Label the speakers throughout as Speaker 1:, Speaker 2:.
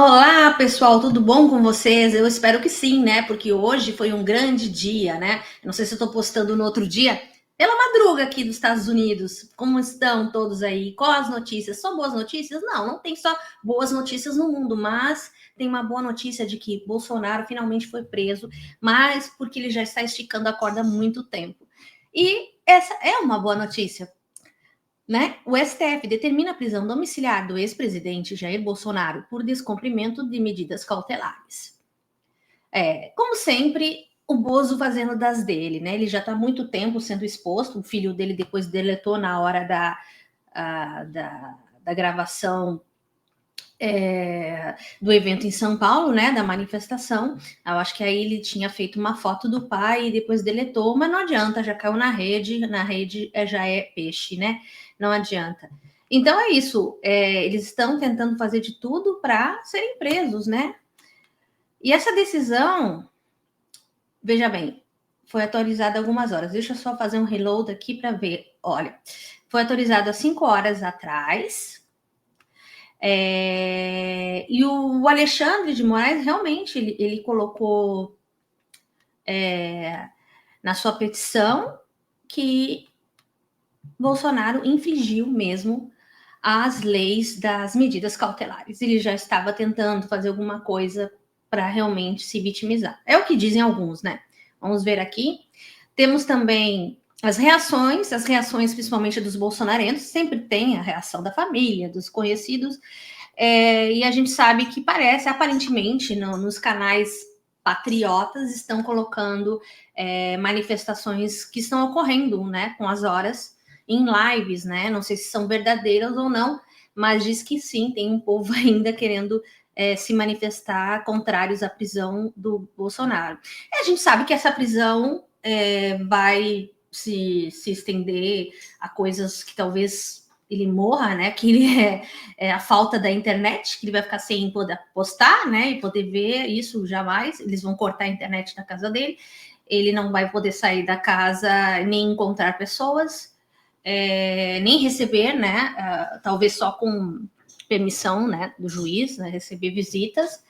Speaker 1: Olá, pessoal, tudo bom com vocês? Eu espero que sim, né? Porque hoje foi um grande dia, né? Não sei se eu tô postando no outro dia, pela madruga aqui dos Estados Unidos. Como estão todos aí? Qual as notícias? Só boas notícias? Não, não tem só boas notícias no mundo, mas tem uma boa notícia de que Bolsonaro finalmente foi preso, mas porque ele já está esticando a corda há muito tempo. E essa é uma boa notícia, né? O STF determina a prisão domiciliar do ex-presidente Jair Bolsonaro por descumprimento de medidas cautelares. Como sempre, o Bozo fazendo das dele, né? Ele já está há muito tempo sendo exposto. O filho dele depois deletou na hora da gravação do evento em São Paulo, né, da manifestação. Eu acho que aí ele tinha feito uma foto do pai e depois deletou, mas não adianta, já caiu na rede já é peixe, né? Não adianta. Então é isso, eles estão tentando fazer de tudo para serem presos, né? E essa decisão, veja bem, foi atualizada há algumas horas. Deixa eu só fazer um reload aqui para ver. Olha, foi atualizado há 5 horas atrás. E o Alexandre de Moraes realmente ele colocou na sua petição que Bolsonaro infringiu mesmo as leis das medidas cautelares. Ele já estava tentando fazer alguma coisa para realmente se vitimizar. É o que dizem alguns, né? Vamos ver aqui. Temos também as reações principalmente dos bolsonarentos, sempre tem a reação da família, dos conhecidos, e a gente sabe que aparentemente, nos canais patriotas, estão colocando manifestações que estão ocorrendo, né, com as horas, em lives, né? Não sei se são verdadeiras ou não, mas diz que sim, tem um povo ainda querendo se manifestar contrários à prisão do Bolsonaro. A gente sabe que essa prisão vai se estender a coisas que talvez ele morra, né? Que ele é a falta da internet, que ele vai ficar sem poder postar, né? E poder ver isso jamais. Eles vão cortar a internet da casa dele. Ele não vai poder sair da casa nem encontrar pessoas, nem receber, né? Talvez só com permissão, né, do juiz, né, receber visitas.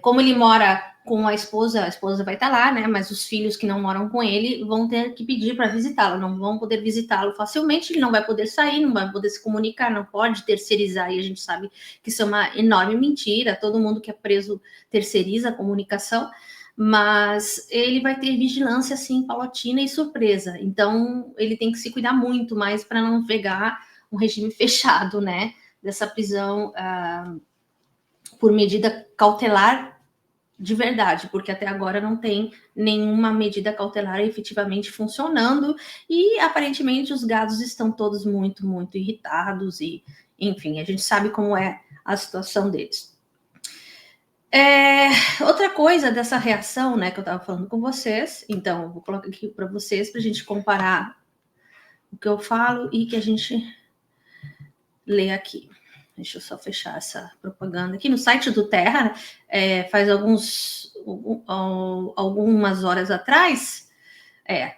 Speaker 1: Como ele mora com a esposa vai estar lá, né? Mas os filhos que não moram com ele vão ter que pedir para visitá-lo, não vão poder visitá-lo facilmente, ele não vai poder sair, não vai poder se comunicar, não pode terceirizar, e a gente sabe que isso é uma enorme mentira, todo mundo que é preso terceiriza a comunicação, mas ele vai ter vigilância, assim, paulatina e surpresa, então ele tem que se cuidar muito mais para não pegar um regime fechado, né? Dessa prisão por medida cautelar de verdade, porque até agora não tem nenhuma medida cautelar efetivamente funcionando e aparentemente os gados estão todos muito, muito irritados e, enfim, a gente sabe como é a situação deles. Outra coisa dessa reação, né, que eu estava falando com vocês, então vou colocar aqui para vocês para a gente comparar o que eu falo e que a gente lê aqui. Deixa eu só fechar essa propaganda aqui. No site do Terra, faz algumas horas atrás,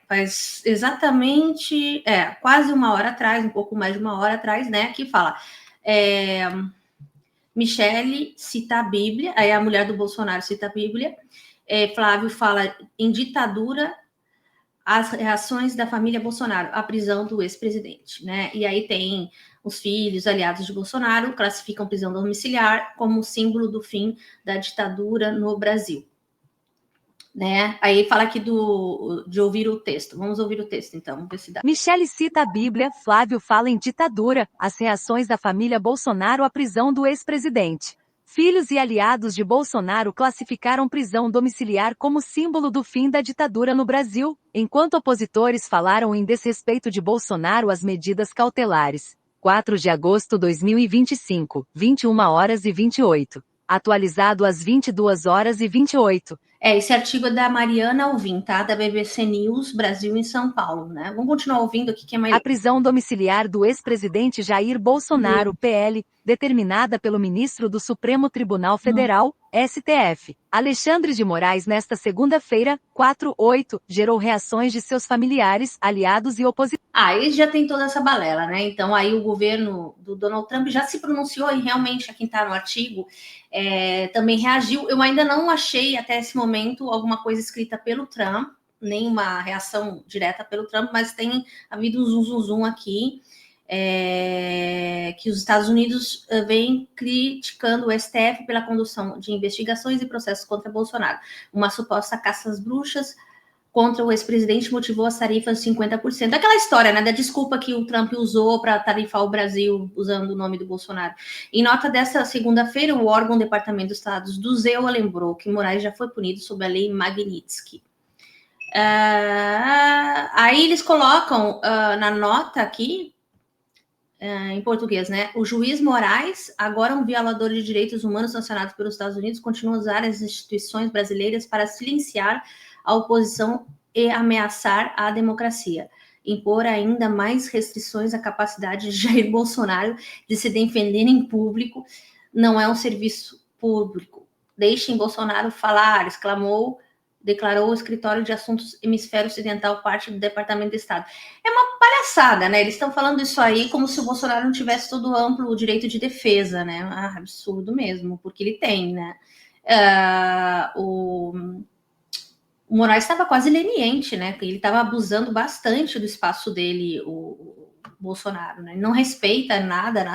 Speaker 1: faz exatamente, quase uma hora atrás, um pouco mais de uma hora atrás, né, que fala, Michele cita a Bíblia, aí a mulher do Bolsonaro cita a Bíblia, Flávio fala em ditadura, as reações da família Bolsonaro à prisão do ex-presidente, né? E aí tem os filhos aliados de Bolsonaro classificam prisão domiciliar como símbolo do fim da ditadura no Brasil, né? Aí fala aqui de ouvir o texto. Vamos ouvir o texto, então. Vamos ver se dá.
Speaker 2: Michele cita a Bíblia, Flávio fala em ditadura, as reações da família Bolsonaro à prisão do ex-presidente. Filhos e aliados de Bolsonaro classificaram prisão domiciliar como símbolo do fim da ditadura no Brasil, enquanto opositores falaram em desrespeito de Bolsonaro às medidas cautelares. 4 de agosto de 2025, 21 horas e 28. Atualizado às 22 horas e 28.
Speaker 1: Esse artigo é da Mariana Alvim, tá? Da BBC News, Brasil em São Paulo, né? Vamos continuar ouvindo aqui que é mais...
Speaker 2: A prisão domiciliar do ex-presidente Jair Bolsonaro, PL, determinada pelo ministro do Supremo Tribunal Federal, STF, Alexandre de Moraes, nesta segunda-feira, 4/8, gerou reações de seus familiares, aliados e opositores.
Speaker 1: Aí já tem toda essa balela, né? Então aí o governo do Donald Trump já se pronunciou e realmente aqui está no artigo, também reagiu. Eu ainda não achei até esse momento alguma coisa escrita pelo Trump, nenhuma reação direta pelo Trump, mas tem havido um zum aqui, que os Estados Unidos vêm criticando o STF pela condução de investigações e processos contra Bolsonaro. Uma suposta caça às bruxas contra o ex-presidente motivou as tarifas de 50%. Aquela história, né, da desculpa que o Trump usou para tarifar o Brasil usando o nome do Bolsonaro. Em nota dessa segunda-feira, o órgão Departamento dos Estados do ZEUA lembrou que Moraes já foi punido sob a lei Magnitsky. Aí eles colocam na nota aqui, em português, né? O juiz Moraes, agora um violador de direitos humanos sancionado pelos Estados Unidos, continua a usar as instituições brasileiras para silenciar a oposição e ameaçar a democracia, impor ainda mais restrições à capacidade de Jair Bolsonaro de se defender em público. Não é um serviço público. Deixem Bolsonaro falar, declarou o Escritório de Assuntos Hemisfério Ocidental, parte do Departamento de Estado. É uma palhaçada, né? Eles estão falando isso aí como se o Bolsonaro não tivesse todo amplo direito de defesa, né? Absurdo mesmo, porque ele tem, né? O Moraes estava quase leniente, né? Ele estava abusando bastante do espaço dele, o Bolsonaro, né? Ele não respeita nada.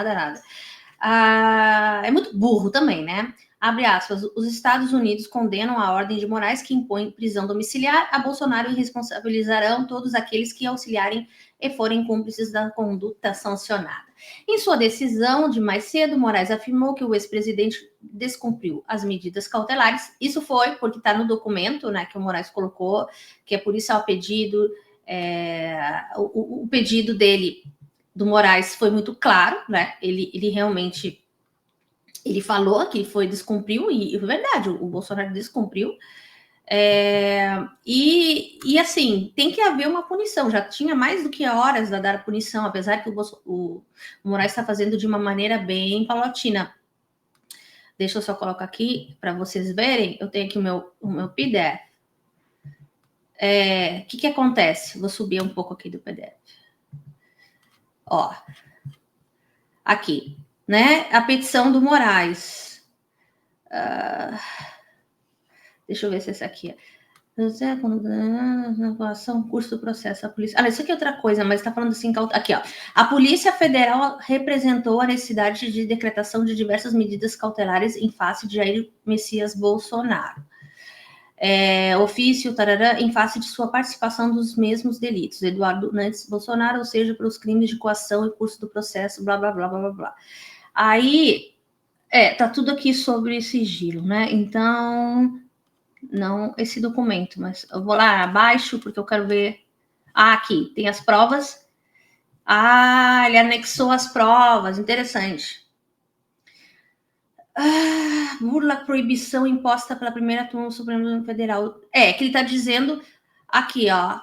Speaker 1: É muito burro também, né? Abre aspas, os Estados Unidos condenam a ordem de Moraes que impõe prisão domiciliar a Bolsonaro e responsabilizarão todos aqueles que auxiliarem e forem cúmplices da conduta sancionada. Em sua decisão de mais cedo, Moraes afirmou que o ex-presidente descumpriu as medidas cautelares. Isso foi porque está no documento, né, que o Moraes colocou, que é por isso ao pedido, o pedido dele, do Moraes, foi muito claro, né? Ele realmente ele falou que descumpriu, e é verdade, o Bolsonaro descumpriu. E assim, tem que haver uma punição. Já tinha mais do que horas a dar a punição, apesar que o Moraes está fazendo de uma maneira bem paulatina. Deixa eu só colocar aqui para vocês verem. Eu tenho aqui o meu PDF. O que acontece? Vou subir um pouco aqui do PDF. Ó, aqui, né? A petição do Moraes. Deixa eu ver se essa aqui é. Curso do processo. A polícia. Isso aqui é outra coisa, mas está falando assim. Aqui, ó. A Polícia Federal representou a necessidade de decretação de diversas medidas cautelares em face de Jair Messias Bolsonaro. Ofício, tarará, em face de sua participação dos mesmos delitos, Eduardo Nantes Bolsonaro, ou seja, pelos crimes de coação e curso do processo, blá, blá, blá, blá, blá, blá. Aí, tá tudo aqui sobre sigilo, né? Então, não esse documento, mas eu vou lá abaixo, porque eu quero ver. Aqui, tem as provas. Ele anexou as provas, interessante. Burla a proibição imposta pela primeira turma do Supremo Tribunal Federal. Que ele está dizendo aqui, ó.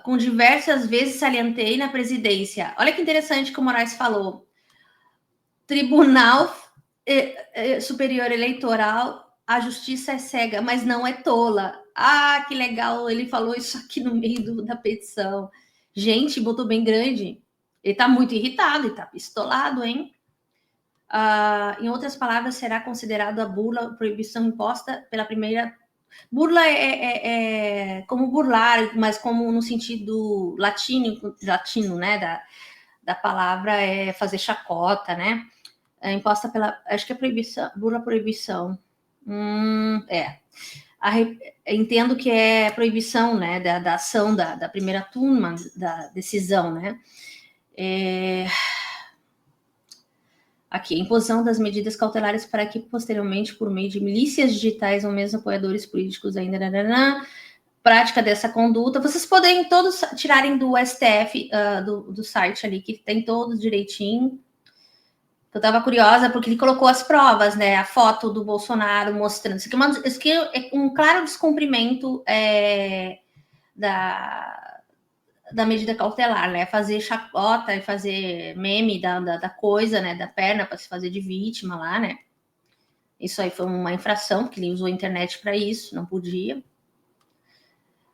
Speaker 1: Com diversas vezes salientei na presidência. Olha que interessante que o Moraes falou. Tribunal Superior Eleitoral, a justiça é cega, mas não é tola. Que legal, ele falou isso aqui no meio da petição. Gente, botou bem grande. Ele está muito irritado, ele está pistolado, hein? Em outras palavras, será considerado a burla, a proibição imposta pela primeira. Burla é como burlar, mas como no sentido latino, né? Da palavra é fazer chacota, né? Imposta pela. Acho que é proibição, burla proibição. Entendo que é proibição, né? Da ação da primeira turma, da decisão, né? Aqui, imposição das medidas cautelares para que, posteriormente, por meio de milícias digitais ou mesmo apoiadores políticos ainda, prática dessa conduta, vocês podem todos tirarem do STF, do site ali, que tem todos direitinho. Eu estava curiosa porque ele colocou as provas, né? A foto do Bolsonaro mostrando. Isso aqui é um claro descumprimento da medida cautelar, né? Fazer chacota e fazer meme da coisa, né? Da perna para se fazer de vítima lá, né? Isso aí foi uma infração, porque ele usou a internet para isso, não podia.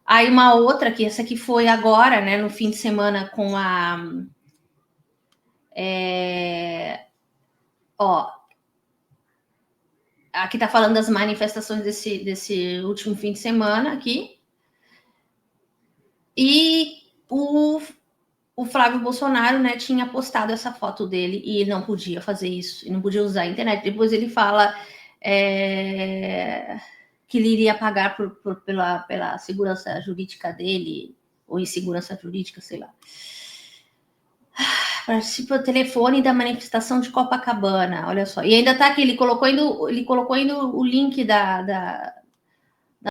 Speaker 1: Aí uma outra, que essa aqui foi agora, né? No fim de semana com a... Aqui tá falando das manifestações desse último fim de semana aqui. E o Flávio Bolsonaro, né, tinha postado essa foto dele e ele não podia fazer isso, e não podia usar a internet. Depois ele fala que ele iria pagar pela segurança jurídica dele, ou insegurança jurídica, sei lá. Participa do telefone da manifestação de Copacabana, olha só. E ainda tá aqui, ele colocou ainda o link da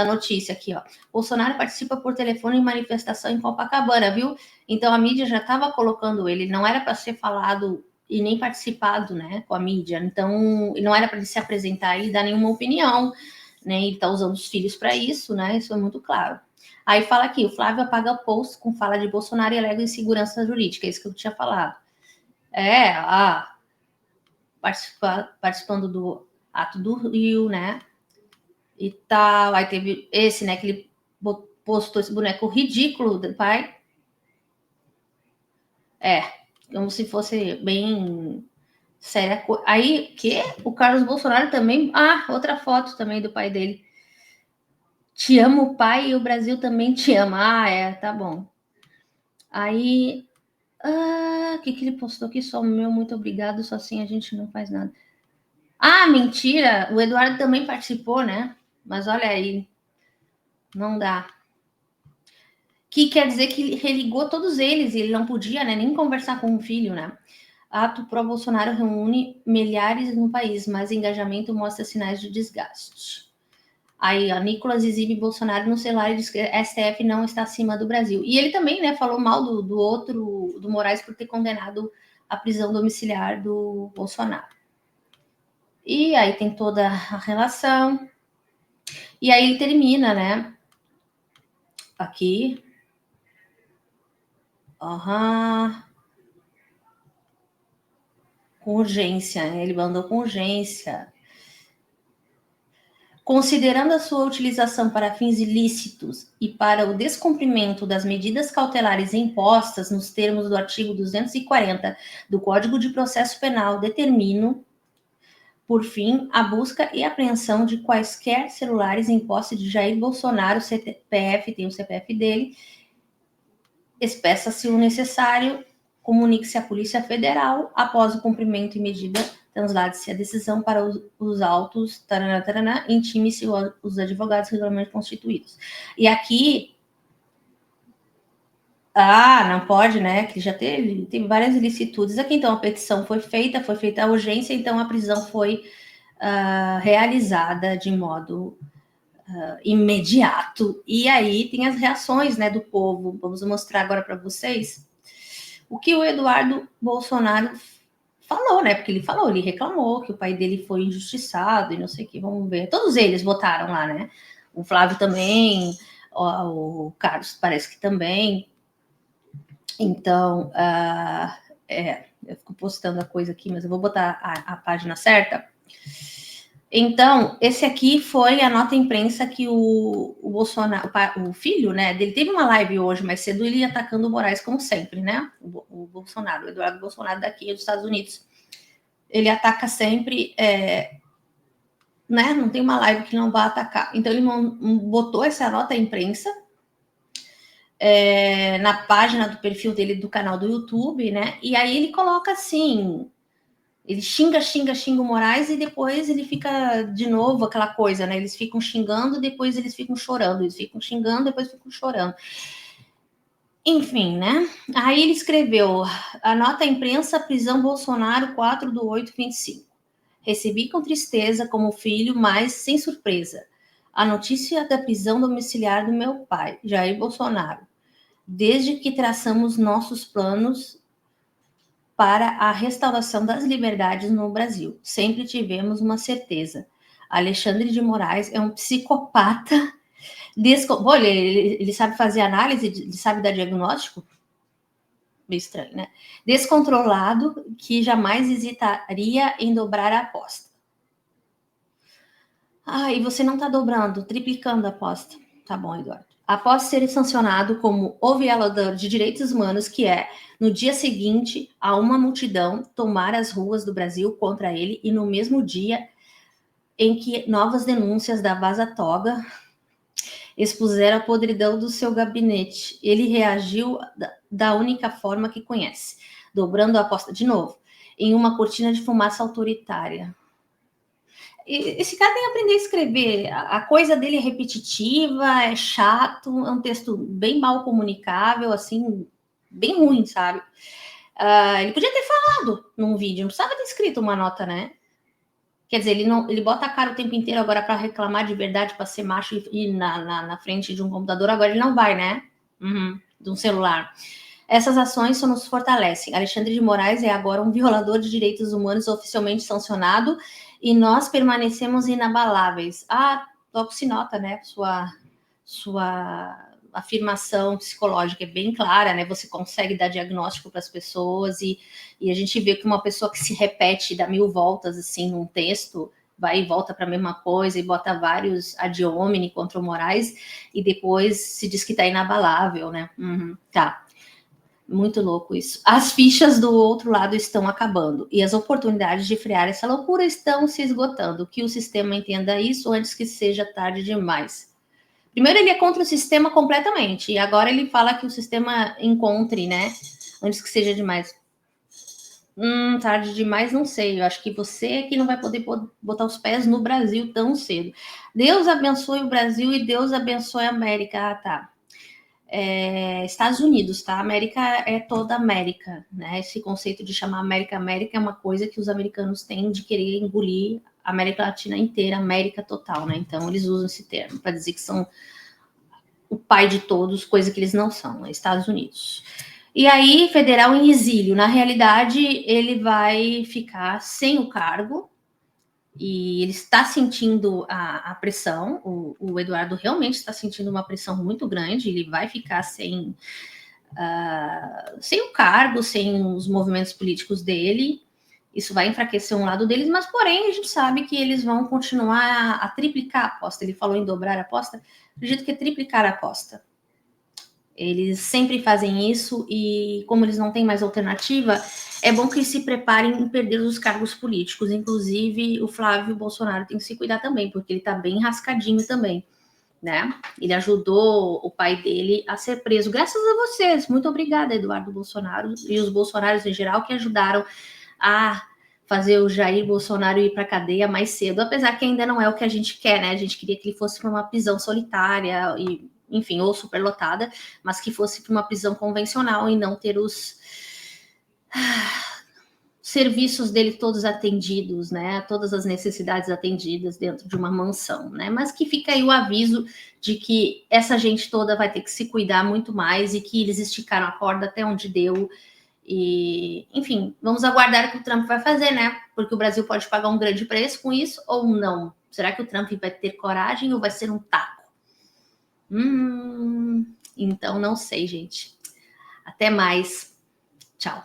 Speaker 1: notícia aqui, ó. Bolsonaro participa por telefone em manifestação em Copacabana, viu? Então a mídia já estava colocando ele, não era para ser falado e nem participado, né, com a mídia. Então, não era para ele se apresentar e dar nenhuma opinião, né? Ele está usando os filhos para isso, né? Isso é muito claro. Aí fala aqui, o Flávio apaga post com fala de Bolsonaro e alega insegurança jurídica, é isso que eu tinha falado. Participando do ato do Rio, né? E tal. Aí teve esse, né, que ele postou esse boneco ridículo do pai. Como se fosse bem séria. Aí, que o Carlos Bolsonaro também... outra foto também do pai dele. Te amo, pai, e o Brasil também te ama. Tá bom. Aí, o que ele postou aqui? Só o meu, muito obrigado, só assim a gente não faz nada. Mentira! O Eduardo também participou, né? Mas olha aí, não dá. Que quer dizer que religou todos eles, e ele não podia, né, nem conversar com o filho, né? Ato pró-Bolsonaro reúne milhares no país, mas engajamento mostra sinais de desgaste. Aí, a Nicolas exibe Bolsonaro no celular e diz que STF não está acima do Brasil. E ele também, né, falou mal do Moraes por ter condenado a prisão domiciliar do Bolsonaro. E aí tem toda a relação. E aí ele termina, né? Aqui. Com urgência, né? Ele mandou com urgência. Considerando a sua utilização para fins ilícitos e para o descumprimento das medidas cautelares impostas nos termos do artigo 240 do Código de Processo Penal, determino, por fim, a busca e apreensão de quaisquer celulares em posse de Jair Bolsonaro, CPF, tem o CPF dele, espeça-se o necessário, comunique-se à Polícia Federal, após o cumprimento e medida, translade-se a decisão para os autos, intime-se os advogados regularmente constituídos. E aqui, não pode, né, que já teve várias ilicitudes. Aqui, então, a petição foi feita a urgência, então a prisão foi realizada de modo imediato. E aí tem as reações, né, do povo. Vamos mostrar agora para vocês o que o Eduardo Bolsonaro falou, né? Porque ele reclamou que o pai dele foi injustiçado e não sei o que. Vamos ver. Todos eles votaram lá, né? O Flávio também, o Carlos parece que também. Então, eu fico postando a coisa aqui, mas eu vou botar a página certa. Então, esse aqui foi a nota imprensa que o Bolsonaro, o filho, né, dele teve uma live hoje, mais cedo, ele atacando o Moraes, como sempre, né? O Bolsonaro, o Eduardo Bolsonaro daqui dos Estados Unidos. Ele ataca sempre, né? Não tem uma live que não vá atacar. Então, ele botou essa nota imprensa na página do perfil dele, do canal do YouTube, né? E aí ele coloca assim... Ele xinga o Moraes e depois ele fica de novo aquela coisa, né? Eles ficam xingando, depois eles ficam chorando. Eles ficam xingando, depois ficam chorando. Enfim, né? Aí ele escreveu a nota à imprensa, prisão Bolsonaro, 4/8/25. Recebi com tristeza como filho, mas sem surpresa, a notícia da prisão domiciliar do meu pai, Jair Bolsonaro. Desde que traçamos nossos planos para a restauração das liberdades no Brasil. Sempre tivemos uma certeza. Alexandre de Moraes é um psicopata Pô, ele sabe fazer análise, ele sabe dar diagnóstico? Meio estranho, né? Descontrolado, que jamais hesitaria em dobrar a aposta. Ah, e você não está dobrando, triplicando a aposta. Tá bom, Eduardo. Após ser sancionado como o violador de direitos humanos, que é, no dia seguinte, a uma multidão tomar as ruas do Brasil contra ele, e no mesmo dia em que novas denúncias da Vaza Toga expuseram a podridão do seu gabinete, ele reagiu da única forma que conhece, dobrando a aposta de novo, em uma cortina de fumaça autoritária. Esse cara tem que aprender a escrever. A coisa dele é repetitiva, é chato, é um texto bem mal comunicável, assim, bem ruim, sabe? Ele podia ter falado num vídeo, não precisava ter escrito uma nota, né? Quer dizer, ele bota a cara o tempo inteiro agora para reclamar de verdade, para ser macho e ir na frente de um computador, agora ele não vai, né? De um celular. Essas ações só nos fortalecem. Alexandre de Moraes é agora um violador de direitos humanos oficialmente sancionado e nós permanecemos inabaláveis. Logo se nota, né? Sua afirmação psicológica é bem clara, né? Você consegue dar diagnóstico para as pessoas e a gente vê que uma pessoa que se repete, dá 1000 voltas assim num texto, vai e volta para a mesma coisa e bota vários ad hominem contra o Moraes e depois se diz que está inabalável, né? Tá. Muito louco isso. As fichas do outro lado estão acabando e as oportunidades de frear essa loucura estão se esgotando. Que o sistema entenda isso antes que seja tarde demais. Primeiro, ele é contra o sistema completamente e agora ele fala que o sistema encontre, né? Antes que seja demais. Tarde demais, não sei. Eu acho que você é que não vai poder botar os pés no Brasil tão cedo. Deus abençoe o Brasil e Deus abençoe a América. Tá. Estados Unidos, tá? América é toda América, né? Esse conceito de chamar América é uma coisa que os americanos têm de querer engolir a América Latina inteira, América total, né? Então eles usam esse termo para dizer que são o pai de todos, coisa que eles não são, né? Estados Unidos. E aí, federal em exílio, na realidade, ele vai ficar sem o cargo, e ele está sentindo a pressão, o Eduardo realmente está sentindo uma pressão muito grande, ele vai ficar sem o cargo, sem os movimentos políticos dele, isso vai enfraquecer um lado deles, mas porém a gente sabe que eles vão continuar a triplicar a aposta, ele falou em dobrar a aposta, acredito que é triplicar a aposta. Eles sempre fazem isso e como eles não têm mais alternativa, é bom que se preparem em perder os cargos políticos. Inclusive, o Flávio Bolsonaro tem que se cuidar também, porque ele tá bem rascadinho também, né? Ele ajudou o pai dele a ser preso. Graças a vocês. Muito obrigada, Eduardo Bolsonaro e os bolsonaros em geral que ajudaram a fazer o Jair Bolsonaro ir para a cadeia mais cedo, apesar que ainda não é o que a gente quer, né? A gente queria que ele fosse para uma prisão solitária e enfim, ou superlotada, mas que fosse para uma prisão convencional e não ter os serviços dele todos atendidos, né? Todas as necessidades atendidas dentro de uma mansão, né? Mas que fica aí o aviso de que essa gente toda vai ter que se cuidar muito mais e que eles esticaram a corda até onde deu. E, enfim, vamos aguardar o que o Trump vai fazer, né? Porque o Brasil pode pagar um grande preço com isso ou não. Será que o Trump vai ter coragem ou vai ser um taco? Então não sei, gente. Até mais. Tchau.